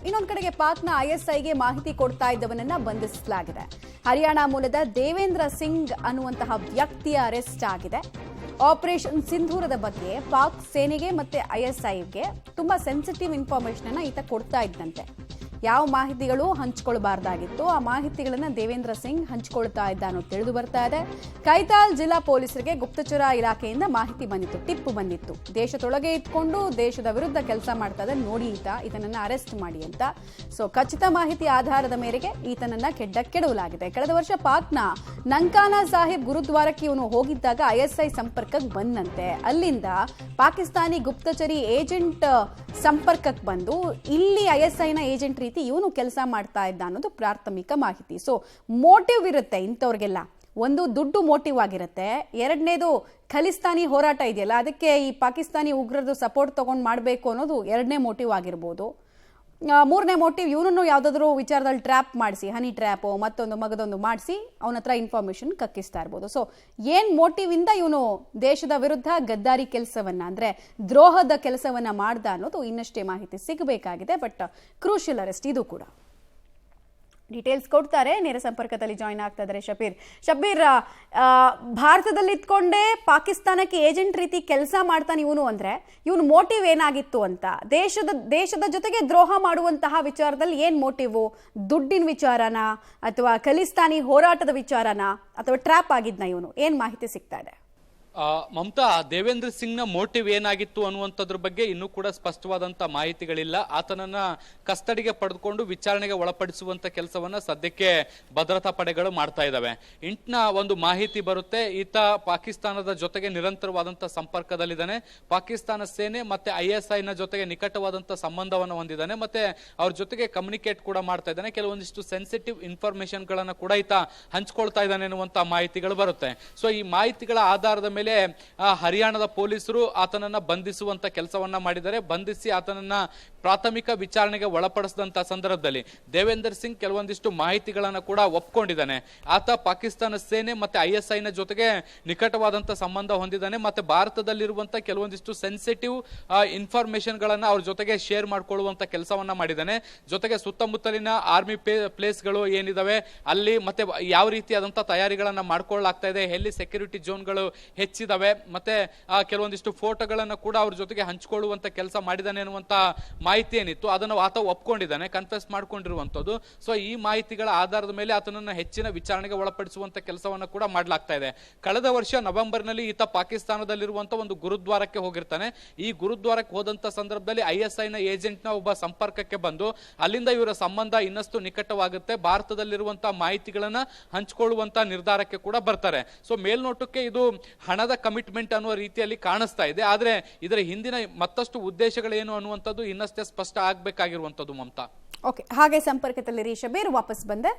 ಇನ್ನೊಂದು ಕಡೆಗೆ ಪಾಕ್ನ ಐಎಸ್ಐಗೆ ಮಾಹಿತಿ ಕೊಡ್ತಾ ಇದ್ದವನನ್ನ ಬಂಧಿಸಲಾಗಿದೆ. ಹರಿಯಾಣ ಮೂಲದ ದೇವೇಂದ್ರ ಸಿಂಗ್ ಅನ್ನುವಂತಹ ವ್ಯಕ್ತಿಯ ಅರೆಸ್ಟ್ ಆಗಿದೆ. ಆಪರೇಷನ್ ಸಿಂಧೂರದ ಬಗ್ಗೆ ಪಾಕ್ ಸೇನೆಗೆ ಮತ್ತೆ ಐಎಸ್ಐಗೆ ತುಂಬಾ ಸೆನ್ಸಿಟಿವ್ ಇನ್ಫಾರ್ಮೇಶನ್ ಅನ್ನ ಈತ ಕೊಡ್ತಾ ಇದ್ದಂತೆ. ಯಾವ ಮಾಹಿತಿಗಳು ಹಂಚಿಕೊಳ್ಳಬಾರ್ದಾಗಿತ್ತು ಆ ಮಾಹಿತಿಗಳನ್ನ ದೇವೇಂದ್ರ ಸಿಂಗ್ ಹಂಚಿಕೊಳ್ತಾ ಇದ್ದ ಅನ್ನೋದು ತಿಳಿದು ಬರ್ತಾ ಇದೆ. ಕೈತಾಲ್ ಜಿಲ್ಲಾ ಪೊಲೀಸರಿಗೆ ಗುಪ್ತಚರ ಇಲಾಖೆಯಿಂದ ಮಾಹಿತಿ ಬಂದಿತ್ತು, ಟಿಪ್ ಬಂದಿತ್ತು. ದೇಶದೊಳಗೆ ಇಟ್ಕೊಂಡು ದೇಶದ ವಿರುದ್ಧ ಕೆಲಸ ಮಾಡ್ತಾ ಇದೆ, ನೋಡಿ ಈತನನ್ನ ಅರೆಸ್ಟ್ ಮಾಡಿ ಅಂತ. ಸೊ ಖಚಿತ ಮಾಹಿತಿ ಆಧಾರದ ಮೇರೆಗೆ ಈತನನ್ನ ಕೆಡವಲಾಗಿದೆ. ಕಳೆದ ವರ್ಷ ಪಾಕ್ನ ನಂಕಾನಾ ಸಾಹಿಬ್ ಗುರುದ್ವಾರಕ್ಕೆ ಇವನು ಹೋಗಿದ್ದಾಗ ಐಎಸ್ಐ ಸಂಪರ್ಕಕ್ಕೆ ಬಂದಂತೆ. ಅಲ್ಲಿಂದ ಪಾಕಿಸ್ತಾನಿ ಗುಪ್ತಚರಿ ಏಜೆಂಟ್ ಸಂಪರ್ಕಕ್ಕೆ ಬಂದು ಇಲ್ಲಿ ಐಎಸ್ಐನ ಏಜೆಂಟ್ ರೀತಿ ಇವನು ಕೆಲಸ ಮಾಡ್ತಾ ಇದ್ದ ಅನ್ನೋದು ಪ್ರಾಥಮಿಕ ಮಾಹಿತಿ. ಸೊ ಮೋಟಿವ್ ಇರುತ್ತೆ ಇಂಥವ್ರಿಗೆಲ್ಲ. ಒಂದು ದುಡ್ಡು ಮೋಟಿವ್ ಆಗಿರುತ್ತೆ, ಎರಡನೇದು ಖಲಿಸ್ತಾನಿ ಹೋರಾಟ ಇದೆಯಲ್ಲ ಅದಕ್ಕೆ ಈ ಪಾಕಿಸ್ತಾನಿ ಉಗ್ರರದು ಸಪೋರ್ಟ್ ತಗೊಂಡು ಮಾಡಬೇಕು ಅನ್ನೋದು ಎರಡನೇ ಮೋಟಿವ್ ಆಗಿರ್ಬೋದು. ಮೂರನೇ ಮೋಟಿವ್ ಇವನನ್ನು ಯಾವುದಾದ್ರೂ ವಿಚಾರದಲ್ಲಿ ಟ್ರ್ಯಾಪ್ ಮಾಡಿಸಿ, ಹನಿ ಟ್ರ್ಯಾಪು ಮತ್ತೊಂದು ಮಗದೊಂದು ಮಾಡಿಸಿ ಅವನ ಹತ್ರ ಇನ್ಫಾರ್ಮೇಶನ್ ಕಕ್ಕಿಸ್ತಾ ಇರ್ಬೋದು. ಸೊ ಏನ್ ಮೋಟಿವ್ ಇಂದ ಇವನು ದೇಶದ ವಿರುದ್ಧ ಗದ್ದಾರಿ ಕೆಲಸವನ್ನ ಅಂದ್ರೆ ದ್ರೋಹದ ಕೆಲಸವನ್ನ ಮಾಡ್ದ ಅನ್ನೋದು ಇನ್ನಷ್ಟೇ ಮಾಹಿತಿ ಸಿಗಬೇಕಾಗಿದೆ. ಬಟ್ ಕ್ರೂಷಿಯಲ್ ಅರೆಸ್ಟ್ ಇದು ಕೂಡ. ಡೀಟೇಲ್ಸ್ ಕೊಡ್ತಾರೆ, ನೇರ ಸಂಪರ್ಕದಲ್ಲಿ ಜಾಯಿನ್ ಆಗ್ತಾ ಇದ್ದಾರೆ ಶಬೀರ್. ಭಾರತದಲ್ಲಿ ಇಟ್ಕೊಂಡೇ ಪಾಕಿಸ್ತಾನಕ್ಕೆ ಏಜೆಂಟ್ ರೀತಿ ಕೆಲಸ ಮಾಡ್ತಾನೆ ಇವನು ಅಂದ್ರೆ ಇವನು ಮೋಟಿವ್ ಏನಾಗಿತ್ತು ಅಂತ, ದೇಶದ ಜೊತೆಗೆ ದ್ರೋಹ ಮಾಡುವಂತಹ ವಿಚಾರದಲ್ಲಿ ಏನ್ ಮೋಟಿವ್? ದುಡ್ಡಿನ ವಿಚಾರನ ಅಥವಾ ಖಲಿಸ್ತಾನಿ ಹೋರಾಟದ ವಿಚಾರನ ಅಥವಾ ಟ್ರ್ಯಾಪ್ ಆಗಿದ್ನ ಇವನು? ಏನ್ ಮಾಹಿತಿ ಸಿಗ್ತಾ ಇದೆ? ಮಮತಾ, ದೇವೇಂದ್ರ ಸಿಂಗ್ ನ ಮೋಟಿವ್ ಏನಾಗಿತ್ತು ಅನ್ನುವಂಥದ್ರ ಬಗ್ಗೆ ಇನ್ನೂ ಕೂಡ ಸ್ಪಷ್ಟವಾದಂತ ಮಾಹಿತಿಗಳಿಲ್ಲ. ಆತನನ್ನ ಕಸ್ಟಡಿಗೆ ಪಡೆದುಕೊಂಡು ವಿಚಾರಣೆಗೆ ಒಳಪಡಿಸುವಂತ ಕೆಲಸವನ್ನ ಸದ್ಯಕ್ಕೆ ಭದ್ರತಾ ಪಡೆಗಳು ಮಾಡ್ತಾ ಇದ್ದಾವೆ. ಇಂಟ್ನ ಒಂದು ಮಾಹಿತಿ ಬರುತ್ತೆ, ಈತ ಪಾಕಿಸ್ತಾನದ ಜೊತೆಗೆ ನಿರಂತರವಾದಂತ ಸಂಪರ್ಕದಲ್ಲಿದ್ದಾನೆ. ಪಾಕಿಸ್ತಾನ ಸೇನೆ ಮತ್ತೆ ಐಎಸ್ಐ ನ ಜೊತೆಗೆ ನಿಕಟವಾದಂತ ಸಂಬಂಧವನ್ನು ಹೊಂದಿದ್ದಾನೆ. ಮತ್ತೆ ಅವ್ರ ಜೊತೆಗೆ ಕಮ್ಯುನಿಕೇಟ್ ಕೂಡ ಮಾಡ್ತಾ ಇದ್ದಾನೆ. ಕೆಲವೊಂದಿಷ್ಟು ಸೆನ್ಸಿಟಿವ್ ಇನ್ಫಾರ್ಮೇಶನ್ ಗಳನ್ನ ಕೂಡ ಈತ ಹಂಚ್ಕೊಳ್ತಾ ಇದ್ದಾನೆ ಅನ್ನುವಂತ ಮಾಹಿತಿಗಳು ಬರುತ್ತೆ. ಸೊ ಈ ಮಾಹಿತಿಗಳ ಆಧಾರದ ಮೇಲೆ ಹರಿಯಾಣದ ಪೊಲೀಸರು ಆತನನ್ನ ಬಂಧಿಸುವಂತ ಕೆಲಸವನ್ನ ಮಾಡಿದ್ದಾರೆ. ಬಂಧಿಸಿ ಆತನನ್ನ ಪ್ರಾಥಮಿಕ ವಿಚಾರಣೆಗೆ ಒಳಪಡಿಸಿದಂತ ಸಂದರ್ಭದಲ್ಲಿ ದೇವೇಂದರ್ ಸಿಂಗ್ ಕೆಲವೊಂದಿಷ್ಟು ಮಾಹಿತಿಗಳನ್ನ ಕೂಡ ಒಪ್ಕೊಂಡಿದ್ದಾನೆ. ಆತ ಪಾಕಿಸ್ತಾನ ಸೇನೆ ಮತ್ತೆ ಐಎಸ್ಐ ನ ಜೊತೆಗೆ ನಿಕಟವಾದಂತ ಸಂಬಂಧ ಹೊಂದಿದ್ದಾನೆ. ಮತ್ತೆ ಭಾರತದಲ್ಲಿರುವಂತ ಕೆಲವೊಂದಿಷ್ಟು ಸೆನ್ಸಿಟಿವ್ ಇನ್ಫಾರ್ಮೇಶನ್ ಗಳನ್ನ ಅವ್ರ ಜೊತೆಗೆ ಶೇರ್ ಮಾಡ್ಕೊಳ್ಳುವಂತ ಕೆಲಸವನ್ನ ಮಾಡಿದ್ದಾನೆ. ಜೊತೆಗೆ ಸುತ್ತಮುತ್ತಲಿನ ಆರ್ಮಿ ಪ್ಲೇಸ್ಗಳು ಏನಿದಾವೆ ಅಲ್ಲಿ ಮತ್ತೆ ಯಾವ ರೀತಿಯಾದಂತಹ ತಯಾರಿಗಳನ್ನ ಮಾಡ್ಕೊಳ್ಳಲಾಗ್ತಾ ಇದೆ, ಎಲ್ಲಿ ಸೆಕ್ಯೂರಿಟಿ ಝೋನ್ಗಳು ಹೆಚ್ಚಿದಾವೆ, ಮತ್ತೆ ಕೆಲವೊಂದಿಷ್ಟು ಫೋಟೋಗಳನ್ನ ಕೂಡ ಅವ್ರ ಜೊತೆಗೆ ಹಂಚಿಕೊಳ್ಳುವಂತ ಕೆಲಸ ಮಾಡಿದಾನೆ ಅನ್ನುವಂತ ಮಾಹಿತಿ ಏನಿತ್ತು ಅದನ್ನು ಆತ ಒಪ್ಕೊಂಡಿದ್ದಾನೆ, ಕನ್ಫೆಸ್ ಮಾಡ್ಕೊಂಡಿರುವಂತದ್ದು. ಸೊ ಈ ಮಾಹಿತಿಗಳ ಆಧಾರದ ಮೇಲೆ ಆತನನ್ನ ಹೆಚ್ಚಿನ ವಿಚಾರಣೆಗೆ ಒಳಪಡಿಸುವಂತ ಕೆಲಸವನ್ನ ಕೂಡ ಮಾಡಲಾಗ್ತಾ ಇದೆ. ಕಳೆದ ವರ್ಷ ನವೆಂಬರ್ ನಲ್ಲಿ ಈತ ಪಾಕಿಸ್ತಾನದಲ್ಲಿರುವಂತಹ ಒಂದು ಗುರುದ್ವಾರಕ್ಕೆ ಹೋಗಿರ್ತಾನೆ. ಈ ಗುರುದ್ವಾರಕ್ಕೆ ಹೋದಂತ ಸಂದರ್ಭದಲ್ಲಿ ಐಎಸ್ಐ ನ ಏಜೆಂಟ್ ನ ಒಬ್ಬ ಸಂಪರ್ಕಕ್ಕೆ ಬಂದು ಅಲ್ಲಿಂದ ಇವರ ಸಂಬಂಧ ಇನ್ನಷ್ಟು ನಿಕಟವಾಗುತ್ತೆ, ಭಾರತದಲ್ಲಿರುವಂತಹ ಮಾಹಿತಿಗಳನ್ನ ಹಂಚಿಕೊಳ್ಳುವಂತ ನಿರ್ಧಾರಕ್ಕೆ ಕೂಡ ಬರ್ತಾರೆ. ಸೊ ಮೇಲ್ನೋಟಕ್ಕೆ ಇದು ಹಣದ ಕಮಿಟ್ಮೆಂಟ್ ಅನ್ನುವ ರೀತಿಯಲ್ಲಿ ಕಾಣಿಸ್ತಾ ಇದೆ. ಆದ್ರೆ ಇದರ ಹಿಂದಿನ ಮತ್ತಷ್ಟು ಉದ್ದೇಶಗಳೇನು ಅನ್ನುವಂಥದ್ದು ಇನ್ನಷ್ಟೇ ಸ್ಪಷ್ಟ ಆಗ್ಬೇಕಾಗಿರುವಂತದ್ದು. ಮಮತಾ, ಓಕೆ, ಹಾಗೆ ಸಂಪರ್ಕದಲ್ಲಿ ಶಬೀರ್ ವಾಪಸ್ ಬಂದೆ.